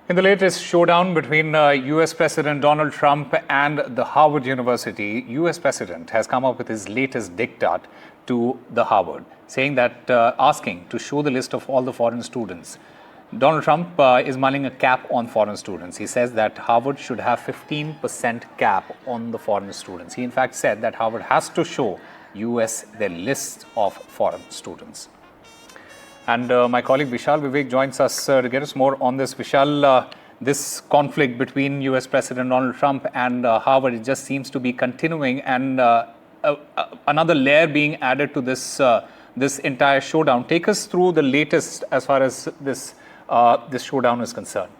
In the latest showdown between US President Donald Trump and the Harvard University, US President has come up with his latest diktat to the Harvard, saying that asking to show the list of all the foreign students. Donald Trump is mulling a cap on foreign students. He says that Harvard should have 15% cap on the foreign students. He in fact said that Harvard has to show US their list of foreign students. And my colleague Vishal Vivek joins us to get us more on this. Vishal, this conflict between US President Donald Trump and Harvard, it just seems to be continuing, and another layer being added to this this entire showdown. Take us through the latest as far as this showdown is concerned.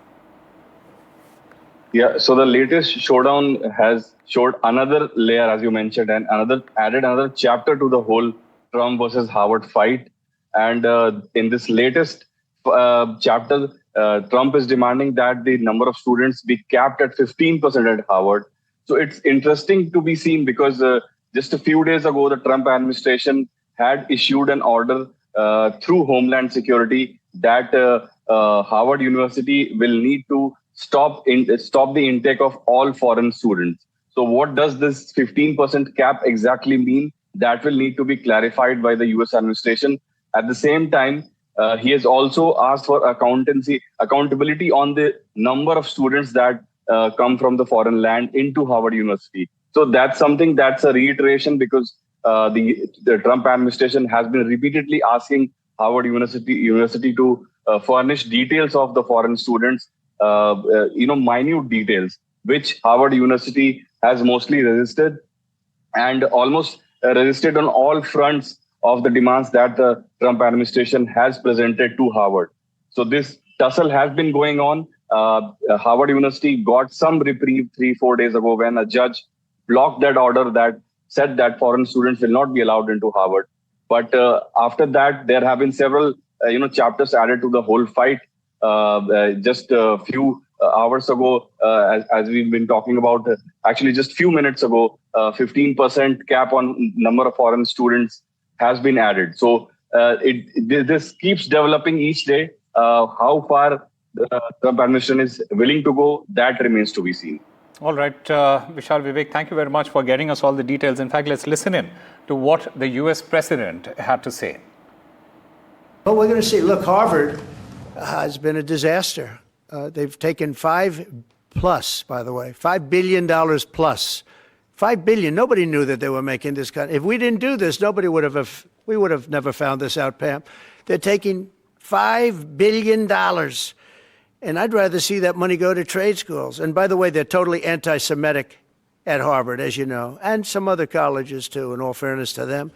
Yeah, so the latest showdown has showed another layer, as you mentioned, and added another chapter to the whole Trump versus Harvard fight. And in this latest chapter, Trump is demanding that the number of students be capped at 15% at Harvard. So it's interesting to be seen because just a few days ago, the Trump administration had issued an order through Homeland Security that Harvard University will need to stop the intake of all foreign students. So what does this 15% cap exactly mean? That will need to be clarified by the US administration. At the same time, he has also asked for accountability on the number of students that come from the foreign land into Harvard University. So that's something that's a reiteration because the Trump administration has been repeatedly asking Harvard University to furnish details of the foreign students, minute details, which Harvard University has mostly resisted and almost resisted on all fronts of the demands that the Trump administration has presented to Harvard. So this tussle has been going on. Harvard University got some reprieve 3-4 days ago when a judge blocked that order that said that foreign students will not be allowed into Harvard. But after that, there have been several chapters added to the whole fight. Just a few hours ago, as we've been talking about, actually just few minutes ago, 15% cap on number of foreign students has been added. So this keeps developing each day. How far the Trump administration is willing to go, that remains to be seen. All right, Vishal Vivek, thank you very much for getting us all the details. In fact, let's listen in to what the US president had to say. Well, we're going to see. Look, Harvard has been a disaster. They've taken $5 billion plus. $5 billion. Nobody knew that they were making this cut. If we didn't do this, we would have never found this out, Pam. They're taking $5 billion. And I'd rather see that money go to trade schools. And by the way, they're totally anti-Semitic at Harvard, as you know, and some other colleges too, in all fairness to them.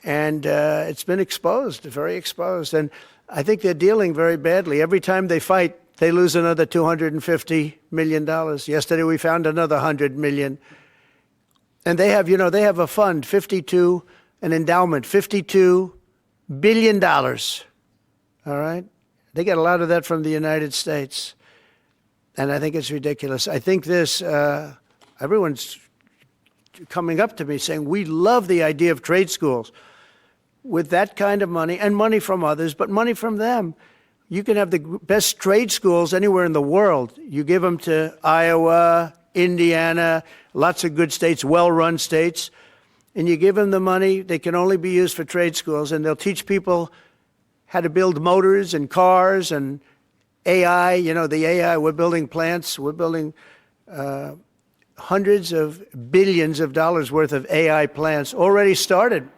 And it's been exposed, very exposed. And I think they're dealing very badly. Every time they fight, they lose another $250 million. Yesterday, we found another $100 million. And they have, they have a fund, an endowment, $52 billion. All right? They get a lot of that from the United States. And I think it's ridiculous. I think everyone's coming up to me saying, we love the idea of trade schools with that kind of money and money from others, but money from them. You can have the best trade schools anywhere in the world. You give them to Iowa, Indiana, lots of good states, well-run states, and you give them the money. They can only be used for trade schools, and they'll teach people how to build motors and cars and AI. The AI, we're building plants, we're building hundreds of billions of dollars worth of AI plants already started